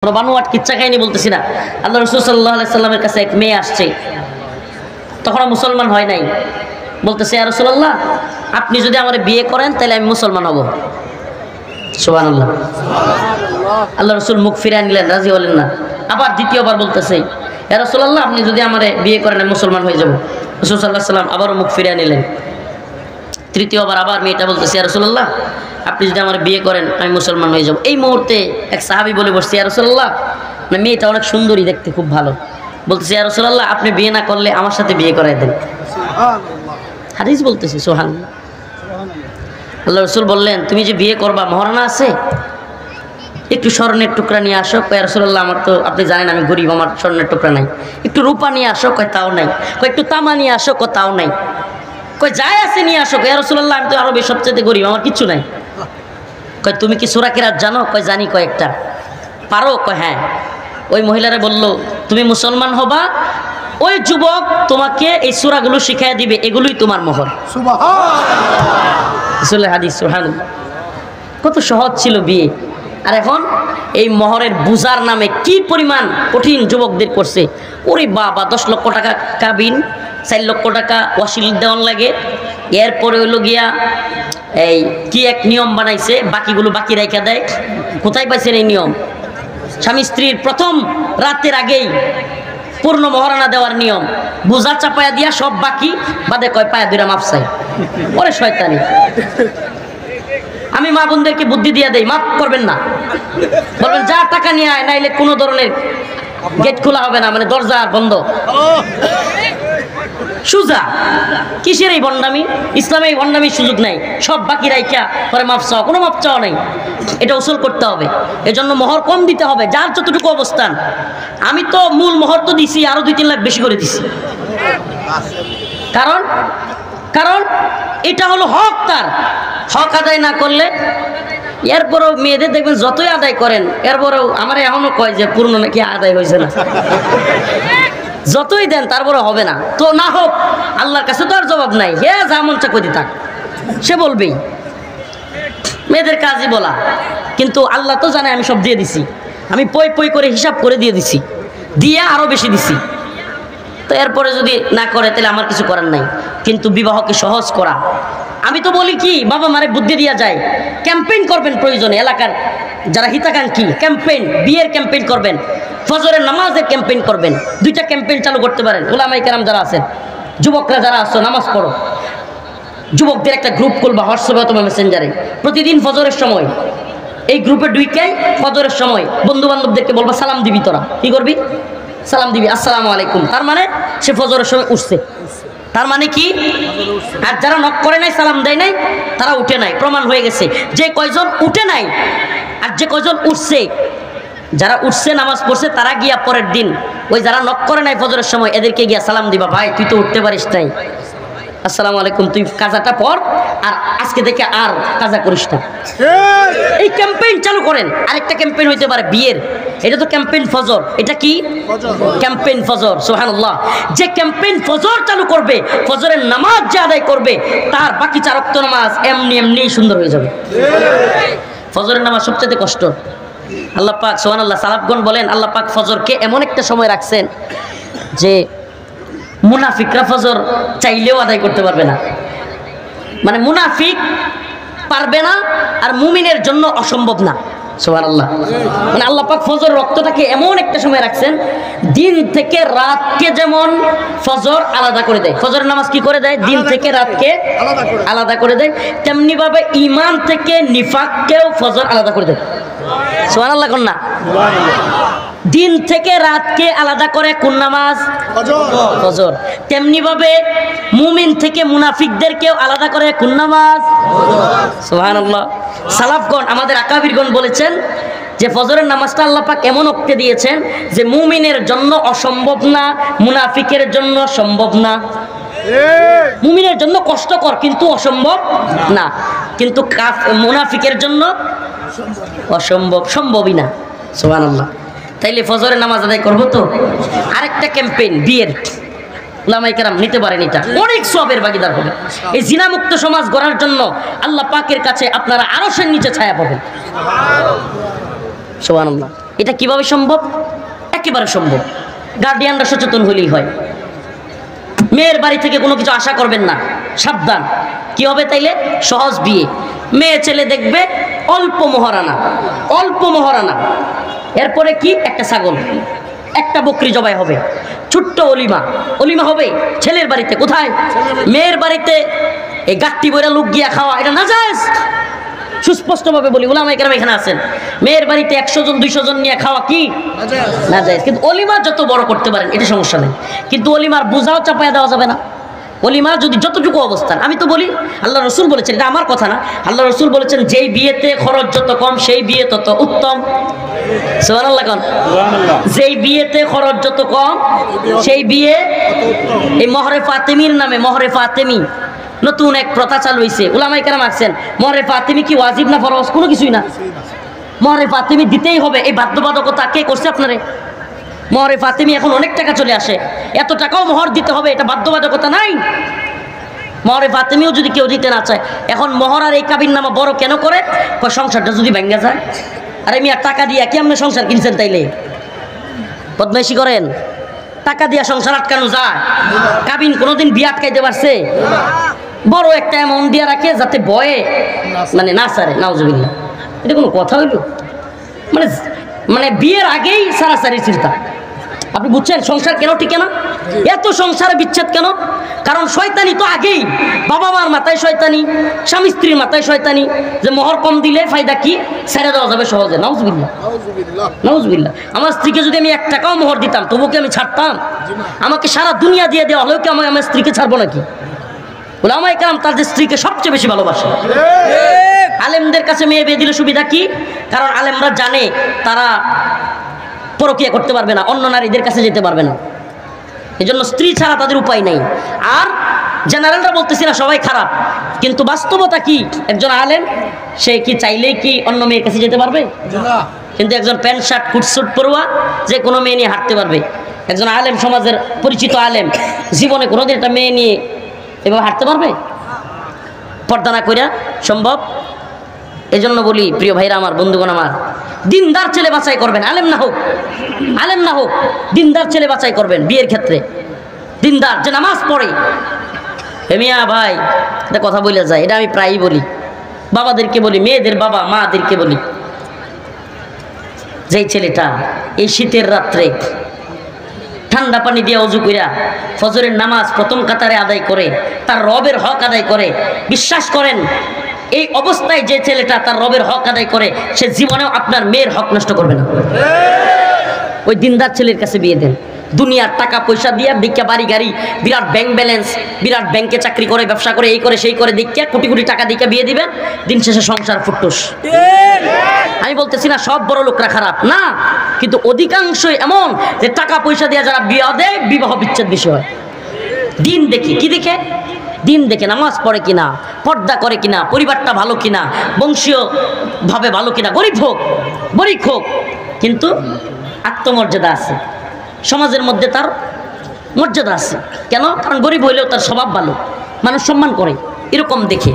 বানুয়াট কিচ্ছা কাহিনী বলতেছি না। আল্লাহ রাসূল সাল্লাল্লাহু আলাইহি সাল্লামের কাছে এক মেয়ে আসছে, তখন মুসলমান হয় নাই। বলতেছে, ইয়া রাসূলুল্লাহ, আপনি যদি আমার বিয়ে করেন তাহলে আমি মুসলমান হব। সুবহানাল্লাহ। আল্লাহ রাসূল মুখ ফিরিয়ে নিলেন, রাজি হলেন না। আবার দ্বিতীয়বার বলতেছে, ইয়া রাসূলুল্লাহ, আপনি যদি আমার বিয়ে করেন আমি মুসলমান হয়ে যাব। রাসূল সাল্লাল্লাহু আলাইহি সাল্লাম আবারও মুখ ফিরিয়ে নিলেন। তৃতীয়বার আবার মেয়েটা বলতেছে, ইয়া রাসূলুল্লাহ, আপনি যদি আমার বিয়ে করেন আমি মুসলমান হয়ে যাব। এই মুহূর্তে এক সাহাবী বলে বসছে, ইয়া রাসূলুল্লাহ, মেয়েটা অনেক সুন্দরী, দেখতে খুব ভালো। বলতেছে, ইয়া রাসূলুল্লাহ, আপনি বিয়ে না করলে আমার সাথে বিয়ে করায় দেন। হাদিস বলতেছে, সুবহানাল্লাহ। আল্লাহ রাসূল বললেন, তুমি যে বিয়ে করবা মহারণা আছে, একটু স্বর্ণের টুকরা নিয়ে আসো। ইয়া রাসূলুল্লাহ, আমার তো আপনি জানেন আমি গরিব, আমার স্বর্ণের টুকরা নাই। একটু রূপা নিয়ে আসো, কয় তাও নাই। কয় একটু তামা নিয়ে আসো, কয় তাও নাই। কয় যাই আছে নিয়ে আসো। ইয়া রাসূলুল্লাহ, আমি তো আরবে সবচেয়ে গরিব, আমার কিচ্ছু নাই। কয় তুমি কি সূরা কিরাত জানো? কয় জানি কয়েকটা। পারো? কয় হ্যাঁ। ওই মহিলারা বলল, তুমি মুসলমান হবা, ওই যুবক তোমাকে এই সূরাগুলো শিখাইয়া দিবে, এগুলোই তোমার মোহর। সুবহানাল্লাহ। হাদিস। সুবহানাল্লাহ। কত সহজ ছিল বিয়ে। আর এখন এই মোহরের বুজার নামে কি পরিমাণ কঠিন যুবকদের করছে। ওরে বাবা, 10 লক্ষ টাকা কাবিন, 4 লক্ষ টাকা ওয়াসিল দেওয়ান লাগে। এরপরে হইল গিয়া এই কি এক নিয়ম বানাইছে, বাকিগুলো বাকি রেখে দেয়। কোথায় পাইছেন এই নিয়ম? স্বামী স্ত্রীর প্রথম রাতের আগেই পূর্ণ মহারণা দেওয়ার নিয়ম। বুঝা চাপায়া দিয়া সব বাকি বাদে কয় পায়া দুইটা মাপ চাই। ওরে শয়তানি। আমি মা বোনদেরকে বুদ্ধি দিয়ে দেই, মাফ করবেন না, বলবেন যা টাকা নিয়ে আয়, নাইলে কোনো ধরনের গেট খোলা হবে না, মানে দরজা বন্ধ। সুজা কিসের এই ভণ্ডামি? ইসলামে এই ভণ্ডামির সুযোগ নাই। সব বাকি রাইখা পরে মাপ চাওয়া, কোনো মাপ চাওয়া নাই। এটা উসুল করতে হবে। এজন্য মোহর কম দিতে হবে, যার যতটুকু অবস্থান। আমি তো মূল মোহর তো দিছি, আরো 2-3 লাখ বেশি করে দিছি। কারণ কারণ এটা হলো হক, তার হক আদায় না করলে। এরপরেও মেয়েদের দেখবেন যতই আদায় করেন, এরপরেও আমার এখনো কয় যে পূর্ণ নাকি আদায় হয়েছে না। যতই দেন তারপরে হবে না, তো না হোক, আল্লাহর কাছে তো আর জবাব নাই। হে যা মন চা কই থাক, সে বলবেই। মেয়েদের কাজই বলা, কিন্তু আল্লাহ তো জানে আমি সব দিয়ে দিছি। আমি পই পই করে হিসাব করে দিয়ে দিছি, দিয়ে আরো বেশি দিছি। তো এরপরে যদি না করে তাহলে আমার কিছু করার নাই। কিন্তু বিবাহকে সহজ করা, আমি তো বলি কি, বাবা মারে বুদ্ধি দিয়া যায়। ক্যাম্পেইন করবেন প্রয়োজনে, এলাকার যারা হিতাকাঙ্ক্ষী, ক্যাম্পেইন, বিয়ের ক্যাম্পেইন করবেন, ফজরের নামাজের ক্যাম্পেইন করবেন। 2টা ক্যাম্পেইন চালু করতে পারেন। উলামায়ে কেরাম যারা আছেন, যুবকরা যারা আছো, নামাজ পড়ো। যুবকদের একটা গ্রুপ খুলবা হোয়াটসঅ্যাপে অথবা মেসেঞ্জারে, প্রতিদিন ফজরের সময় এই গ্রুপে ঢুইকাই ফজরের সময় বন্ধু বান্ধবদেরকে বলবা, সালাম দিবি। তোরা কি করবি? সালাম দিবি, আসসালামু আলাইকুম। তার মানে সে ফজরের সময় উঠছে। তার মানে কি? আর যারা নক করে নাই, সালাম দেয় নাই, তারা উঠে নাই। প্রমাণ হয়ে গেছে যে কয়জন উঠে নাই আর যে কয়জন উঠছে, যারা উঠছে নামাজ পড়ছে, তারা গিয়া পরের দিন ওই যারা নক করে নাই ফজরের সময়, এদেরকে গিয়া সালাম দিবা, ভাই তুই তো উঠতে পারিস নাই, আসসালামু আলাইকুম, তুই কাজাটা পর, আর আজকে থেকে আর কাজা করিস না। এই ক্যাম্পেইন চালু করেন। আরেকটা ক্যাম্পেইন হইতে পারে বিয়ের, এটা তো ক্যাম্পেইন ফজর। এটা কি? ক্যাম্পেইন ফজর। সুবহানাল্লাহ। যে ক্যাম্পেইন ফজর চালু করবে, ফজরের নামাজ যে আদায় করবে, তার বাকি 4 ওয়াক্ত নামাজ এমনি এমনি সুন্দর হয়ে যাবে। ফজরের নামাজ সবচেয়ে কষ্ট। আল্লাহ পাক সুবহানাল্লাহ, সালাফগণ বলেন, আল্লাহ পাক ফজরকে এমন একটা সময় রাখছেন যে মুনাফিকরা ফজর চাইলেও আদায় করতে পারবে না। মানে মুনাফিক পারবে না, আর মুমিনের জন্য অসম্ভব না। সুবহানাল্লাহ। মানে আল্লাহ পাক ফজর রক্তটাকে এমন একটা সময় রাখছেন, দিন থেকে রাতকে যেমন ফজর আলাদা করে দেয়, ফজরের নামাজ কি করে দেয়, দিন থেকে রাতকে আলাদা করে দেয়, তেমনি ভাবে ঈমান থেকে নিফাককেও ফজর আলাদা করে দেয়। সুবহানাল্লাহ কন্যা। দিন থেকে রাতকে আলাদা করে কোন নামাজ? ফজর। তেমনি ভাবে মুমিন থেকে মুনাফিকদেরকেও আলাদা করে কোন নামাজ? সুবহানাল্লাহ। সালাফগণ, আমাদের আকাবিরগণ বলেছেন যে ফজরের নামাজটা আল্লাহ পাক এমন ওক্তে দিয়েছেন যে মুমিনের জন্য অসম্ভব না, মুনাফিকের জন্য সম্ভব না। মুমিনের জন্য কষ্টকর কিন্তু অসম্ভব না, কিন্তু মুনাফিকের জন্য অসম্ভব, সম্ভবই না। সুবহানাল্লাহ। তাইলে ফজরের নামাজ আদায় করবো তো। আরেকটা ক্যাম্পেইন বিয়ের, উলামায়ে কেরাম নিতে পারেন, এটা অনেক সওয়াবের ভাগীদার হবে। এই জিনা মুক্ত সমাজ গড়ার জন্য আল্লাহ পাকের কাছে আপনারা আরশের নিচে ছায়া পাবেন। সুবহানাল্লাহ। এটা কিভাবে সম্ভব? একেবারে সম্ভব, গার্ডিয়ানরা সচেতন হলেই হয়। মেয়ের বাড়ি থেকে কোনো কিছু আশা করবেন না, সাবধান। কি হবে তাইলে? সহজ বিয়ে। মেয়ে ছেলে দেখবে অল্প মহারানা, অল্প মহারানা, এরপরে কি একটা ছাগল, একটা বকরি জবাই হবে, ছোট্ট অলিমা, অলিমা হবে ছেলের বাড়িতে। কোথায়? মেয়ের বাড়িতে। এই গাট্টি বইরা লোক গিয়া খাওয়া এটা নাজায়েজ, সুস্পষ্টভাবে বলি, উলামায়ে কেরাম এখানে আছেন। মেয়ের বাড়িতে 100 জন 200 জন নিয়ে খাওয়া কি নাজায়েজ। কিন্তু অলিমা যত বড় করতে পারেন এটা সমস্যা নেই, কিন্তু অলিমার বোঝাও চাপায়া দেওয়া যাবে না। অলিমা যদি যতটুকু অবস্থান, আমি তো বলি আল্লাহ রসুল বলেছেন, এটা আমার কথা না, আল্লাহ রসুল বলেছেন যেই বিয়েতে খরচ যত কম সেই বিয়ে তত উত্তম। সুবহানাল্লাহ কোন? যেই বিয়েতে খরচ যত কম সেই বিয়ে। এই মহরে ফাতেমির নামে, মহরে ফাতেমি নতুন এক প্রথা চালু হয়েছে, উলামায়ে কেরাম আছেন। মহরে ফাতেমি কি ওয়াজিব না ফরজ? কোনো কিছুই না। মহরে ফাতেমি দিতেই হবে, এই বাধ্যবাধকতা কে করছে আপনারে? মহরে ফাতেমি এখন অনেক টাকা চলে আসে, এত টাকাও মোহর দিতে হবে, এটা বাধ্যবাধকতা নাই। মহরে ফাতেমিও যদি কেউ দিতে না চায়, এখন মোহর আর এই কাবিন নামা বড় কেন করে? সংসারটা যদি ভেঙে যায়। আরে মিয়া টাকা দিয়ে কি আপনি সংসার কিনছেন? তাইলে বদমাইশি করেন? টাকা দিয়া সংসার আটকানো যায়? কাবিন কোনোদিন বিয়ে আটকাইতে পারছে? বড় একটা অ্যামাউন্ট দিয়ে রাখে যাতে বয়ে মানে না সারে। নাউজুবিল্লাহ, এটা কোনো কথা হইল? মানে মানে বিয়ের আগেই সারাসারি চিন্তা। আপনি বুঝছেন সংসার কেন টিকে না? এত সংসারে বিচ্ছেদ কেন? কারণ শয়তানি তো আগেই, বাবা মার মাথায় শয়তানি, স্বামী স্ত্রীর মাথায় শয়তানি, যে মোহর কম দিলে ফায়দা কি, ছেড়ে দেওয়া যাবে সহজে। নাউজুবিল্লাহ, নাউজুবিল্লাহ। আমার স্ত্রীকে যদি আমি 1 টাকাও মোহর দিতাম তবু কি আমি ছাড়তাম? আমাকে সারা দুনিয়া দিয়ে দেওয়া হলেও কি আমি আমার স্ত্রীকে ছাড়বো নাকি? উলামায়ে কেরাম তাদের স্ত্রীকে সবচেয়ে বেশি ভালোবাসে। আলেমদের কাছে মেয়ে বিয়ে দিলে সুবিধা কি? কারণ আলেমরা জানে তারা পরকিয়া করতে পারবে না, অন্য নারীদের কাছে যেতে পারবে না, এজন্য স্ত্রী ছাড়া তাদের উপায় নেই। আর জেনারেলরা বলতেছি না সবাই খারাপ, কিন্তু বাস্তবতা কি? একজন আলেম সে কি চাইলেই কি অন্য মেয়ের কাছে যেতে পারবে? কিন্তু একজন প্যান্ট শার্ট কুটসুট পরুয়া যে কোনো মেয়ে নিয়ে হাঁটতে পারবে। একজন আলেম, সমাজের পরিচিত আলেম, জীবনে কোনোদিন একটা মেয়ে নিয়ে এভাবে হাঁটতে পারবে? পর্দা না কইরা সম্ভব? এজন্য বলি প্রিয় ভাইরা আমার, বন্ধুগণ আমার, দিনদার ছেলে বাছাই করবেন, আলেম না হোক, আলেম না হোক, দিনদার ছেলে বাছাই করবেন বিয়ের ক্ষেত্রে। দিনদার, যে নামাজ পড়ে। মিয়া ভাই এটা কথা বলে যায়, এটা আমি প্রায়ই বলি, বাবাদেরকে বলি, মেয়েদের বাবা মাদেরকে বলি, যেই ছেলেটা এই শীতের রাত্রে ঠান্ডা পানি দিয়ে অজু কইরা ফজরের নামাজ প্রথম কাতারে আদায় করে, তার রবের হক আদায় করে, বিশ্বাস করেন এই অবস্থায় যে ছেলেটা তার রবের হক আদায় করে, সে জীবনেও আপনার মেয়ের হক নষ্ট করবে না। ওই দিনদার ছেলের কাছে বিয়ে দেন। দুনিয়ার টাকা পয়সা দিয়া ভিক্ষা, বাড়ি গাড়ি, বিরাট ব্যাংক ব্যালেন্স, বিরাট ব্যাংকে চাকরি করে, ব্যবসা করে, এই করে সেই করে দেখিয়া কোটি কোটি টাকা দিয়ে বিয়ে দিবেন, দিন শেষে সংসার ফুটুস। আমি বলতেছি না সব বড় লোকরা খারাপ না, কিন্তু অধিকাংশই এমন যে টাকা পয়সা দিয়ে যারা বিয়ে দেয় বিবাহ বিচ্ছেদ বেশি হয়। দিন দেখে, কি দেখে? দিন দেখে, নামাজ পড়ে কিনা, পর্দা করে কিনা, পরিবারটা ভালো কিনা, বংশীয় ভাবে ভালো কিনা, গরিব হোক গরিব হোক কিন্তু আত্মমর্যাদা আছে, সমাজের মধ্যে তার মর্যাদা আছে। কেন? কারণ গরিব হইলেও তার স্বভাব ভালো, মানুষ সম্মান করে, এরকম দেখে।